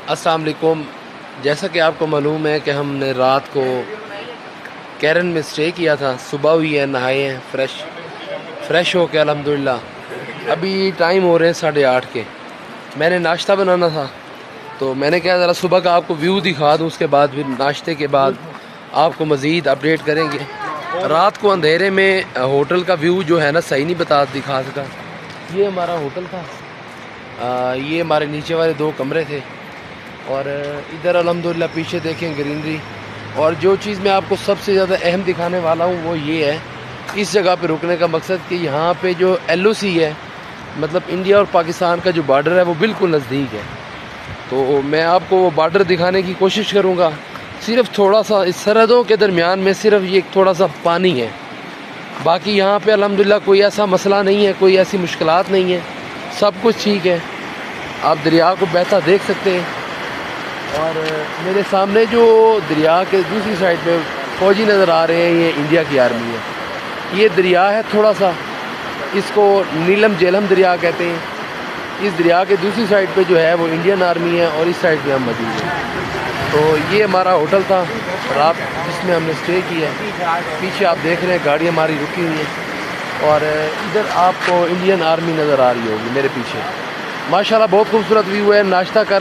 अस्सलाम वालेकुम। जैसा कि आपको मालूम है कि हमने रात को कैरन में स्टे किया था। सुबह हुई है, नहाए हैं, फ्रेश हो के अल्हम्दुलिल्लाह। अभी टाइम हो रहे हैं 8:30 के। मैंने नाश्ता बनाना था तो मैंने कहा ज़रा सुबह का आपको व्यू दिखा दूँ, उसके बाद फिर नाश्ते के बाद आपको मज़ीद अपडेट करेंगे। रात को अंधेरे में होटल का व्यू जो है ना सही नहीं दिखा सका। ये हमारा होटल था। ये हमारे नीचे वाले 2 कमरे थे और इधर अल्हम्दुलिल्लाह पीछे देखें ग्रीनरी। और जो चीज़ मैं आपको सबसे ज़्यादा अहम दिखाने वाला हूँ वो ये है, इस जगह पे रुकने का मकसद कि यहाँ पे जो LOC है, मतलब इंडिया और पाकिस्तान का जो बॉर्डर है वो बिल्कुल नज़दीक है। तो मैं आपको वो बॉर्डर दिखाने की कोशिश करूँगा। सिर्फ थोड़ा सा इस सरहदों के दरमियान में सिर्फ ये थोड़ा सा पानी है, बाकी यहाँ पे अल्हम्दुलिल्लाह कोई ऐसा मसला नहीं है, कोई ऐसी मुश्किलात नहीं है, सब कुछ ठीक है। आप दरिया को बहता देख सकते हैं और मेरे सामने जो दरिया के दूसरी साइड पे फौजी नज़र आ रहे हैं, ये इंडिया की आर्मी है। ये दरिया है थोड़ा सा, इसको नीलम झेलम दरिया कहते हैं। इस दरिया के दूसरी साइड पे जो है वो इंडियन आर्मी है और इस साइड पे हम मौजूद हैं। तो ये हमारा होटल था रात जिसमें हमने स्टे किया है। पीछे आप देख रहे हैं गाड़ी हमारी रुकी हुई है और इधर आपको इंडियन आर्मी नज़र आ रही होगी मेरे पीछे। माशाल्लाह बहुत खूबसूरत व्यू है। नाश्ता कर